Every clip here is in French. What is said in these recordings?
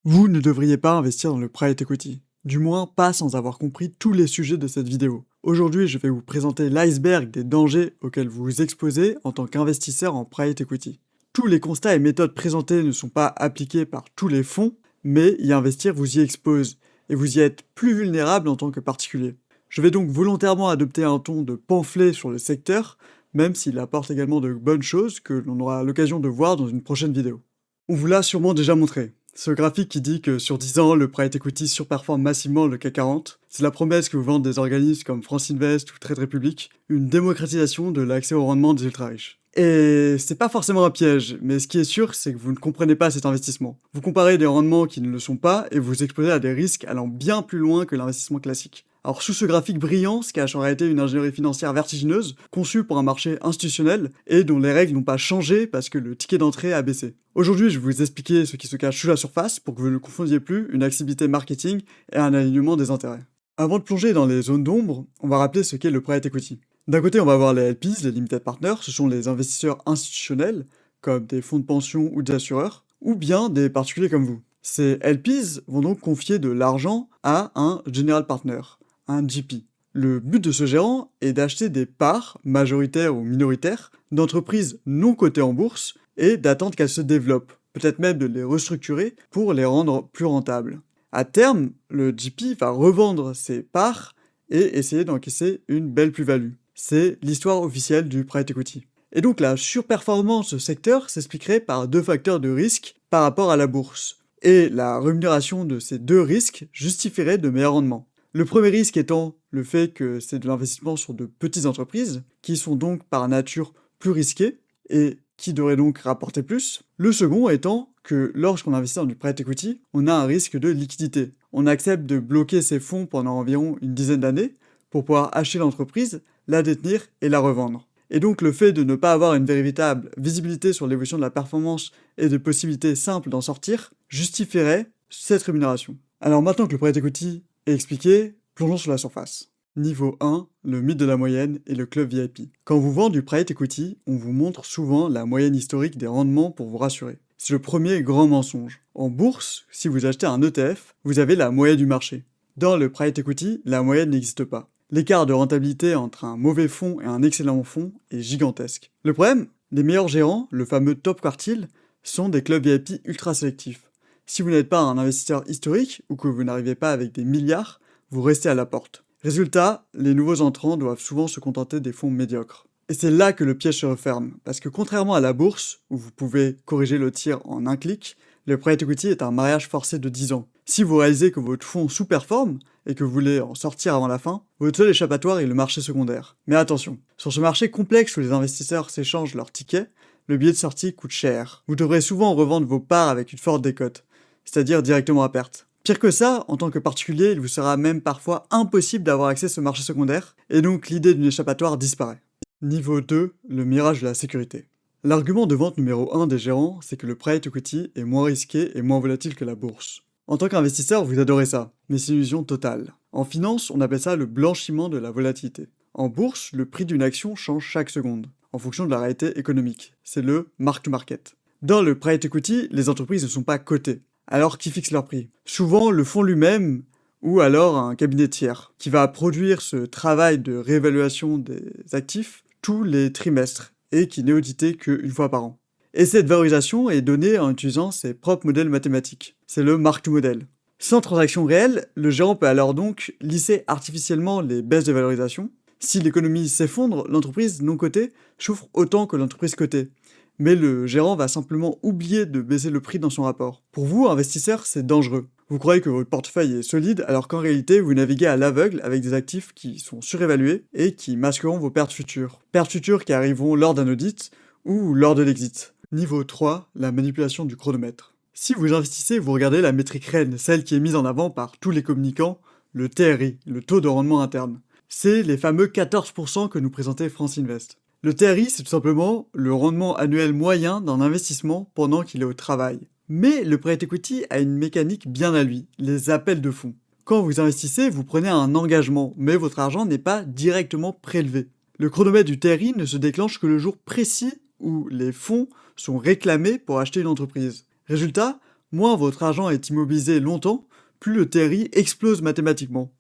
Vous ne devriez pas investir dans le private equity. Du moins, pas sans avoir compris tous les sujets de cette vidéo. Aujourd'hui, je vais vous présenter l'iceberg des dangers auxquels vous vous exposez en tant qu'investisseur en private equity. Tous les constats et méthodes présentés ne sont pas appliqués par tous les fonds, mais y investir vous y expose, et vous y êtes plus vulnérable en tant que particulier. Je vais donc volontairement adopter un ton de pamphlet sur le secteur, même s'il apporte également de bonnes choses que l'on aura l'occasion de voir dans une prochaine vidéo. On vous l'a sûrement déjà montré. Ce graphique qui dit que sur 10 ans, le private equity surperforme massivement le CAC 40, c'est la promesse que vous vendent des organismes comme France Invest ou Trade Republic, une démocratisation de l'accès au rendement des ultra-riches. Et c'est pas forcément un piège, mais ce qui est sûr, c'est que vous ne comprenez pas cet investissement. Vous comparez des rendements qui ne le sont pas et vous vous exposez à des risques allant bien plus loin que l'investissement classique. Alors sous ce graphique brillant se cache en réalité une ingénierie financière vertigineuse, conçue pour un marché institutionnel, et dont les règles n'ont pas changé parce que le ticket d'entrée a baissé. Aujourd'hui, je vais vous expliquer ce qui se cache sous la surface pour que vous ne confondiez plus une activité marketing et un alignement des intérêts. Avant de plonger dans les zones d'ombre, on va rappeler ce qu'est le private equity. D'un côté, on va avoir les LPs, les limited partners, ce sont les investisseurs institutionnels, comme des fonds de pension ou des assureurs, ou bien des particuliers comme vous. Ces LPs vont donc confier de l'argent à un general partner, un GP. Le but de ce gérant est d'acheter des parts, majoritaires ou minoritaires, d'entreprises non cotées en bourse et d'attendre qu'elles se développent, peut-être même de les restructurer pour les rendre plus rentables. À terme, le GP va revendre ses parts et essayer d'encaisser une belle plus-value. C'est l'histoire officielle du private equity. Et donc la surperformance de ce secteur s'expliquerait par deux facteurs de risque par rapport à la bourse. Et la rémunération de ces deux risques justifierait de meilleurs rendements. Le premier risque étant le fait que c'est de l'investissement sur de petites entreprises, qui sont donc par nature plus risquées, et qui devraient donc rapporter plus. Le second étant que lorsqu'on investit dans du private equity, on a un risque de liquidité. On accepte de bloquer ses fonds pendant environ une dizaine d'années pour pouvoir acheter l'entreprise, la détenir et la revendre. Et donc le fait de ne pas avoir une véritable visibilité sur l'évolution de la performance et de possibilités simples d'en sortir justifierait cette rémunération. Alors maintenant que le private equity est expliqué, plongeons sur la surface. Niveau 1, le mythe de la moyenne et le club VIP. Quand on vous vend du private equity, on vous montre souvent la moyenne historique des rendements pour vous rassurer. C'est le premier grand mensonge. En bourse, si vous achetez un ETF, vous avez la moyenne du marché. Dans le private equity, la moyenne n'existe pas. L'écart de rentabilité entre un mauvais fonds et un excellent fonds est gigantesque. Le problème, les meilleurs gérants, le fameux top quartile, sont des clubs VIP ultra sélectifs. Si vous n'êtes pas un investisseur historique ou que vous n'arrivez pas avec des milliards, vous restez à la porte. Résultat, les nouveaux entrants doivent souvent se contenter des fonds médiocres. Et c'est là que le piège se referme, parce que contrairement à la bourse, où vous pouvez corriger le tir en un clic, le private equity est un mariage forcé de 10 ans. Si vous réalisez que votre fonds sous-performe, et que vous voulez en sortir avant la fin, votre seul échappatoire est le marché secondaire. Mais attention, sur ce marché complexe où les investisseurs s'échangent leurs tickets, le billet de sortie coûte cher. Vous devrez souvent revendre vos parts avec une forte décote, c'est-à-dire directement à perte. Pire que ça, en tant que particulier, il vous sera même parfois impossible d'avoir accès à ce marché secondaire, et donc l'idée d'une échappatoire disparaît. Niveau 2, le mirage de la sécurité. L'argument de vente numéro 1 des gérants, c'est que le private equity est moins risqué et moins volatile que la bourse. En tant qu'investisseur, vous adorez ça, mais c'est une illusion totale. En finance, on appelle ça le blanchiment de la volatilité. En bourse, le prix d'une action change chaque seconde, en fonction de la réalité économique. C'est le mark-to-market. Dans le private equity, les entreprises ne sont pas cotées. Alors qui fixe leur prix? Souvent le fonds lui-même, ou alors un cabinet tiers, qui va produire ce travail de réévaluation des actifs tous les trimestres, et qui n'est audité qu'une fois par an. Et cette valorisation est donnée en utilisant ses propres modèles mathématiques. C'est le mark-to-model. Sans transaction réelle, le gérant peut alors donc lisser artificiellement les baisses de valorisation. Si l'économie s'effondre, l'entreprise non cotée souffre autant que l'entreprise cotée. Mais le gérant va simplement oublier de baisser le prix dans son rapport. Pour vous, investisseur, c'est dangereux. Vous croyez que votre portefeuille est solide alors qu'en réalité, vous naviguez à l'aveugle avec des actifs qui sont surévalués et qui masqueront vos pertes futures. Pertes futures qui arriveront lors d'un audit ou lors de l'exit. Niveau 3, la manipulation du chronomètre. Si vous investissez, vous regardez la métrique reine, celle qui est mise en avant par tous les communicants, le TRI, le taux de rendement interne. C'est les fameux 14% que nous présentait France Invest. Le TRI, c'est tout simplement le rendement annuel moyen d'un investissement pendant qu'il est au travail. Mais le private equity a une mécanique bien à lui, les appels de fonds. Quand vous investissez, vous prenez un engagement, mais votre argent n'est pas directement prélevé. Le chronomètre du TRI ne se déclenche que le jour précis où les fonds sont réclamés pour acheter une entreprise. Résultat, moins votre argent est immobilisé longtemps, plus le TRI explose mathématiquement,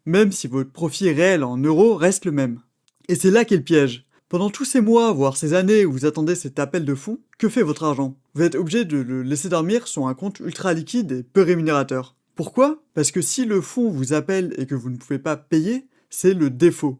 même si votre profit réel en euros reste le même. Et c'est là qu'est le piège. Pendant tous ces mois, voire ces années où vous attendez cet appel de fonds, que fait votre argent? Vous êtes obligé de le laisser dormir sur un compte ultra liquide et peu rémunérateur. Pourquoi? Parce que si le fonds vous appelle et que vous ne pouvez pas payer, c'est le défaut.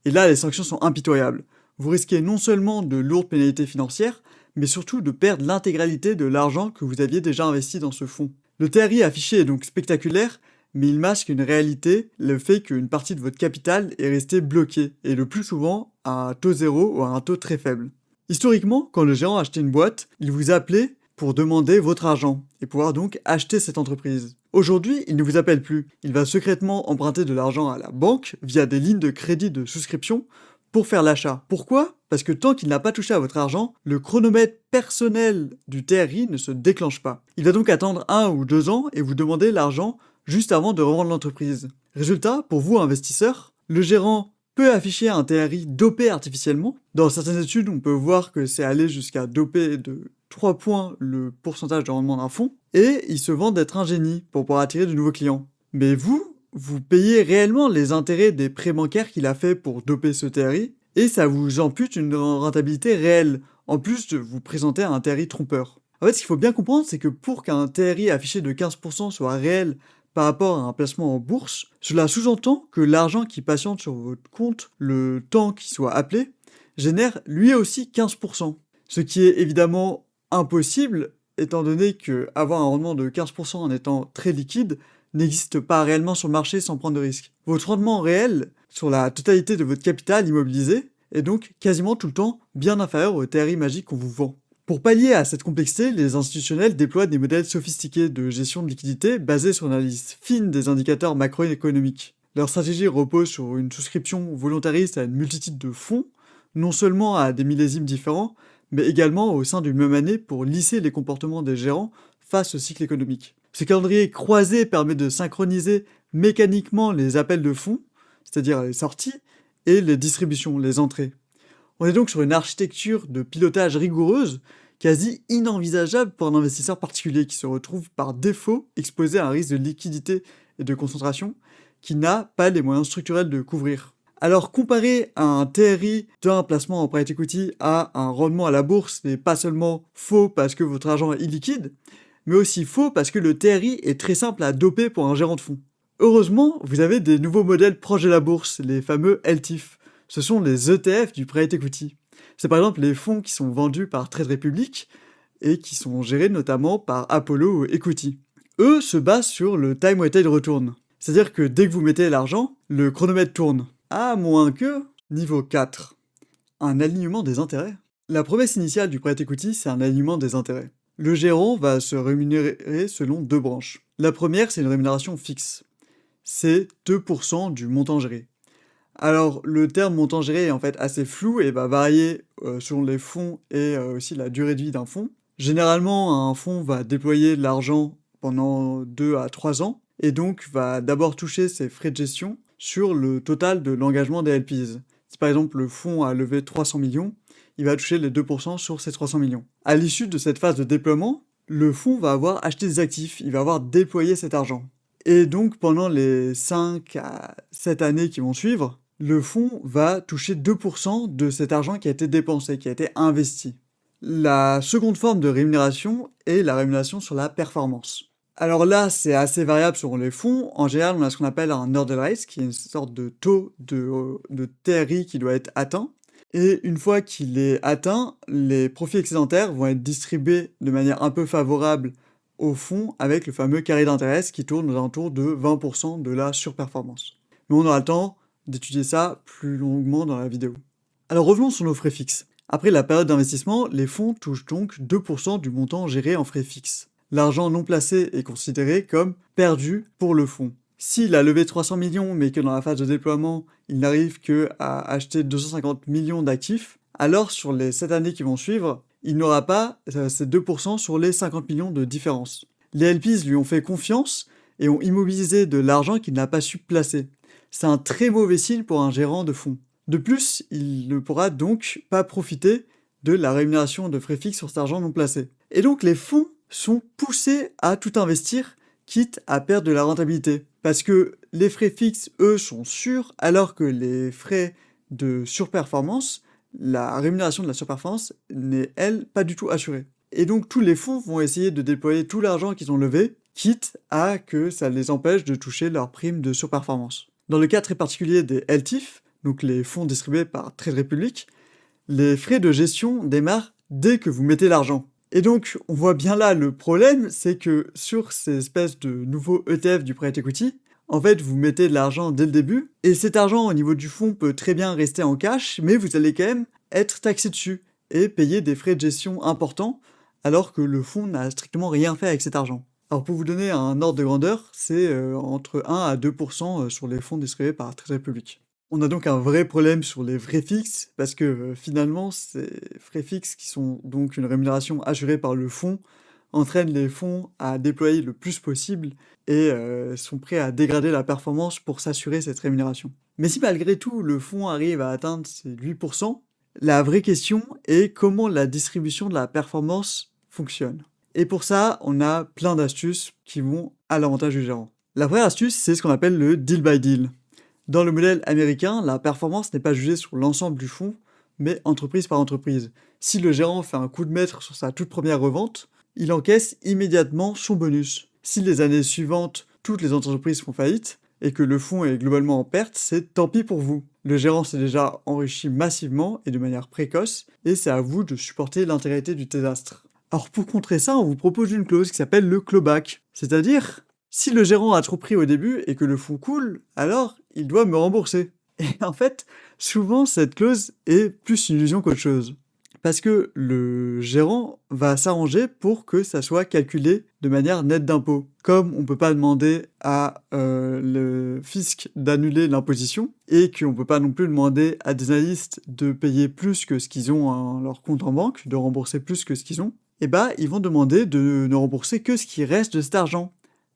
Et là, les sanctions sont impitoyables. Vous risquez non seulement de lourdes pénalités financières, mais surtout de perdre l'intégralité de l'argent que vous aviez déjà investi dans ce fonds. Le TRI affiché est donc spectaculaire, mais il masque une réalité, le fait qu'une partie de votre capital est restée bloquée, et le plus souvent à un taux zéro ou à un taux très faible. Historiquement, quand le gérant achetait une boîte, il vous appelait pour demander votre argent, et pouvoir donc acheter cette entreprise. Aujourd'hui, il ne vous appelle plus. Il va secrètement emprunter de l'argent à la banque via des lignes de crédit de souscription pour faire l'achat. Pourquoi? Parce que tant qu'il n'a pas touché à votre argent, le chronomètre personnel du TRI ne se déclenche pas. Il va donc attendre 1 ou 2 ans et vous demander l'argent juste avant de revendre l'entreprise. Résultat, pour vous investisseurs, le gérant peut afficher un TRI dopé artificiellement. Dans certaines études, on peut voir que c'est allé jusqu'à doper de 3 points le pourcentage de rendement d'un fonds, et il se vend d'être un génie pour pouvoir attirer de nouveaux clients. Mais vous payez réellement les intérêts des prêts bancaires qu'il a fait pour doper ce TRI, et ça vous ampute une rentabilité réelle, en plus de vous présenter un TRI trompeur. En fait, ce qu'il faut bien comprendre, c'est que pour qu'un TRI affiché de 15% soit réel par rapport à un placement en bourse, cela sous-entend que l'argent qui patiente sur votre compte, le temps qu'il soit appelé, génère lui aussi 15%. Ce qui est évidemment impossible, étant donné que avoir un rendement de 15% en étant très liquide n'existe pas réellement sur le marché sans prendre de risques. Votre rendement réel sur la totalité de votre capital immobilisé est donc quasiment tout le temps bien inférieur au TRI magique qu'on vous vend. Pour pallier à cette complexité, les institutionnels déploient des modèles sophistiqués de gestion de liquidité basés sur une analyse fine des indicateurs macroéconomiques. Leur stratégie repose sur une souscription volontariste à une multitude de fonds, non seulement à des millésimes différents, mais également au sein d'une même année pour lisser les comportements des gérants face au cycle économique. Ce calendrier croisé permet de synchroniser mécaniquement les appels de fonds, c'est-à-dire les sorties, et les distributions, les entrées. On est donc sur une architecture de pilotage rigoureuse, quasi inenvisageable pour un investisseur particulier qui se retrouve par défaut exposé à un risque de liquidité et de concentration qui n'a pas les moyens structurels de couvrir. Alors comparé à un TRI d'un placement en private equity à un rendement à la bourse n'est pas seulement faux parce que votre argent est illiquide, mais aussi faux parce que le TRI est très simple à doper pour un gérant de fonds. Heureusement, vous avez des nouveaux modèles proches de la bourse, les fameux LTIF. Ce sont les ETF du private equity. C'est par exemple les fonds qui sont vendus par Trade Republic et qui sont gérés notamment par Apollo Equity. Eux se basent sur le time weighted return. C'est-à-dire que dès que vous mettez l'argent, le chronomètre tourne. À moins que, niveau 4, un alignement des intérêts. La promesse initiale du private equity, c'est un alignement des intérêts. Le gérant va se rémunérer selon 2 branches. La première, c'est une rémunération fixe. C'est 2% du montant géré. Alors, le terme montant géré est en fait assez flou et va varier selon les fonds et aussi la durée de vie d'un fonds. Généralement, un fonds va déployer de l'argent pendant 2 à 3 ans et donc va d'abord toucher ses frais de gestion sur le total de l'engagement des LPs. Si par exemple le fonds a levé 300 millions, il va toucher les 2% sur ces 300 millions. À l'issue de cette phase de déploiement, le fonds va avoir acheté des actifs, il va avoir déployé cet argent. Et donc pendant les 5 à 7 années qui vont suivre, le fonds va toucher 2% de cet argent qui a été dépensé, qui a été investi. La seconde forme de rémunération est la rémunération sur la performance. Alors là, c'est assez variable selon les fonds. En général, on a ce qu'on appelle un hurdle rate, qui est une sorte de taux de TRI qui doit être atteint. Et une fois qu'il est atteint, les profits excédentaires vont être distribués de manière un peu favorable au fonds avec le fameux carré d'intérêt qui tourne aux alentours de 20% de la surperformance. Mais on aura le temps d'étudier ça plus longuement dans la vidéo. Alors revenons sur nos frais fixes. Après la période d'investissement, les fonds touchent donc 2% du montant géré en frais fixes. L'argent non placé est considéré comme perdu pour le fonds. S'il a levé 300 millions mais que dans la phase de déploiement, il n'arrive qu'à acheter 250 millions d'actifs, alors sur les 7 années qui vont suivre, il n'aura pas ces 2% sur les 50 millions de différence. Les LPs lui ont fait confiance et ont immobilisé de l'argent qu'il n'a pas su placer. C'est un très mauvais signe pour un gérant de fonds. De plus, il ne pourra donc pas profiter de la rémunération de frais fixes sur cet argent non placé. Et donc les fonds sont poussés à tout investir, quitte à perdre de la rentabilité. Parce que les frais fixes, eux, sont sûrs, alors que les frais de surperformance, la rémunération de la surperformance n'est, elle, pas du tout assurée. Et donc tous les fonds vont essayer de déployer tout l'argent qu'ils ont levé, quitte à que ça les empêche de toucher leur prime de surperformance. Dans le cas très particulier des LTIF, donc les fonds distribués par Trade Republic, les frais de gestion démarrent dès que vous mettez l'argent. Et donc, on voit bien là le problème, c'est que sur ces espèces de nouveaux ETF du private equity, en fait, vous mettez de l'argent dès le début, et cet argent au niveau du fonds peut très bien rester en cash, mais vous allez quand même être taxé dessus, et payer des frais de gestion importants, alors que le fonds n'a strictement rien fait avec cet argent. Alors pour vous donner un ordre de grandeur, c'est entre 1 à 2% sur les fonds distribués par Trade Republic. On a donc un vrai problème sur les frais fixes, parce que finalement, ces frais fixes, qui sont donc une rémunération assurée par le fonds, entraînent les fonds à déployer le plus possible et sont prêts à dégrader la performance pour s'assurer cette rémunération. Mais si malgré tout le fonds arrive à atteindre ces 8%, la vraie question est comment la distribution de la performance fonctionne. Et pour ça, on a plein d'astuces qui vont à l'avantage du gérant. La première astuce, c'est ce qu'on appelle le deal by deal. Dans le modèle américain, la performance n'est pas jugée sur l'ensemble du fonds, mais entreprise par entreprise. Si le gérant fait un coup de maître sur sa toute première revente, il encaisse immédiatement son bonus. Si les années suivantes, toutes les entreprises font faillite, et que le fonds est globalement en perte, c'est tant pis pour vous. Le gérant s'est déjà enrichi massivement et de manière précoce, et c'est à vous de supporter l'intégralité du désastre. Alors pour contrer ça, on vous propose une clause qui s'appelle le clawback, c'est-à-dire si le gérant a trop pris au début et que le fonds coule, alors il doit me rembourser. Et en fait, souvent cette clause est plus une illusion qu'autre chose. Parce que le gérant va s'arranger pour que ça soit calculé de manière nette d'impôt. Comme on ne peut pas demander à le fisc d'annuler l'imposition, et qu'on ne peut pas non plus demander à des analystes de payer plus que ce qu'ils ont à leur compte en banque, de rembourser plus que ce qu'ils ont, et bah ils vont demander de ne rembourser que ce qui reste de cet argent,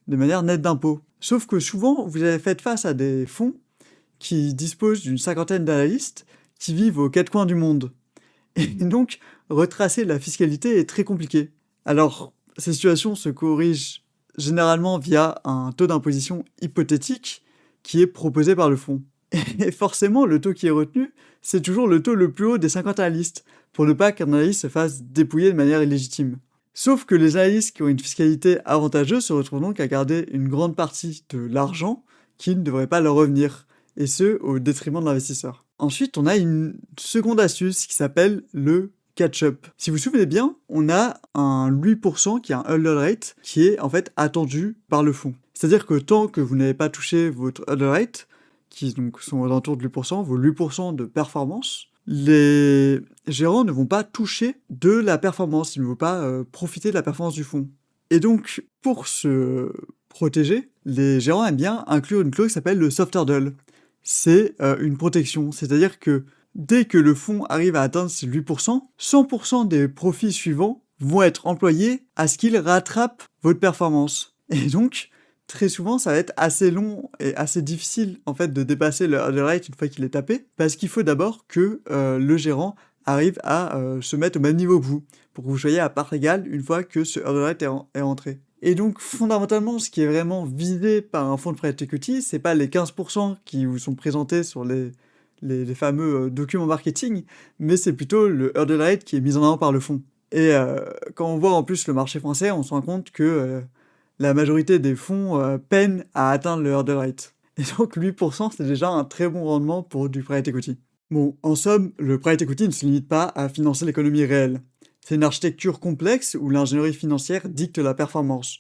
de manière nette d'impôt. Sauf que souvent, vous avez fait face à des fonds qui disposent d'une cinquantaine d'analystes qui vivent aux quatre coins du monde. Et donc, retracer la fiscalité est très compliqué. Alors, ces situations se corrigent généralement via un taux d'imposition hypothétique qui est proposé par le fonds. Et forcément, le taux qui est retenu, c'est toujours le taux le plus haut des 50 analystes, pour ne pas qu'un analyste se fasse dépouiller de manière illégitime. Sauf que les analystes qui ont une fiscalité avantageuse se retrouvent donc à garder une grande partie de l'argent qui ne devrait pas leur revenir, et ce, au détriment de l'investisseur. Ensuite, on a une seconde astuce qui s'appelle le catch-up. Si vous vous souvenez bien, on a un 8% qui est un hurdle rate qui est en fait attendu par le fonds. C'est-à-dire que tant que vous n'avez pas touché votre hurdle rate, qui donc sont aux alentours de 8%, vos 8% de performance, les gérants ne vont pas toucher de la performance, ils ne vont pas profiter de la performance du fonds. Et donc, pour se protéger, les gérants aiment bien inclure une clause qui s'appelle le soft hurdle. C'est une protection, c'est-à-dire que dès que le fonds arrive à atteindre ces 8%, 100% des profits suivants vont être employés à ce qu'ils rattrapent votre performance. Et donc, très souvent, ça va être assez long et assez difficile en fait de dépasser le hurdle rate une fois qu'il est tapé, parce qu'il faut d'abord que le gérant arrive à se mettre au même niveau que vous, pour que vous soyez à part égale une fois que ce hurdle rate est rentré. Et donc, fondamentalement, ce qui est vraiment visé par un fonds de private equity, c'est pas les 15% qui vous sont présentés sur les fameux documents marketing, mais c'est plutôt le hurdle rate qui est mis en avant par le fonds. Et quand on voit en plus le marché français, on se rend compte que la majorité des fonds peinent à atteindre le hurdle rate. Et donc 8%, c'est déjà un très bon rendement pour du private equity. Bon, en somme, le private equity ne se limite pas à financer l'économie réelle. C'est une architecture complexe où l'ingénierie financière dicte la performance,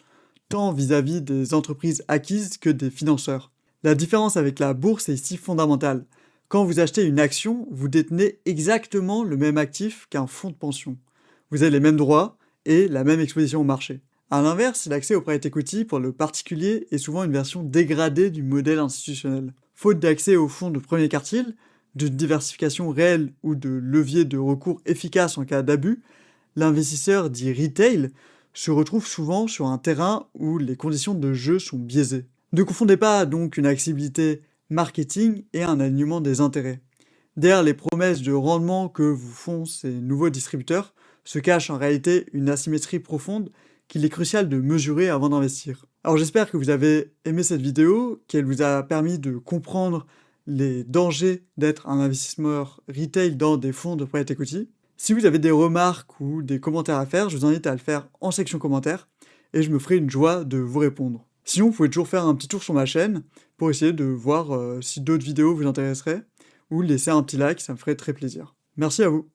tant vis-à-vis des entreprises acquises que des financeurs. La différence avec la bourse est ici fondamentale. Quand vous achetez une action, vous détenez exactement le même actif qu'un fonds de pension. Vous avez les mêmes droits et la même exposition au marché. A l'inverse, l'accès au private equity pour le particulier est souvent une version dégradée du modèle institutionnel. Faute d'accès aux fonds de premier quartile, de diversification réelle ou de levier de recours efficace en cas d'abus, l'investisseur dit retail se retrouve souvent sur un terrain où les conditions de jeu sont biaisées. Ne confondez pas donc une accessibilité marketing et un alignement des intérêts. Derrière les promesses de rendement que vous font ces nouveaux distributeurs se cache en réalité une asymétrie profonde qu'il est crucial de mesurer avant d'investir. Alors j'espère que vous avez aimé cette vidéo, qu'elle vous a permis de comprendre les dangers d'être un investisseur retail dans des fonds de private equity. Si vous avez des remarques ou des commentaires à faire, je vous invite à le faire en section commentaires et je me ferai une joie de vous répondre. Sinon, vous pouvez toujours faire un petit tour sur ma chaîne pour essayer de voir si d'autres vidéos vous intéresseraient ou laisser un petit like, ça me ferait très plaisir. Merci à vous.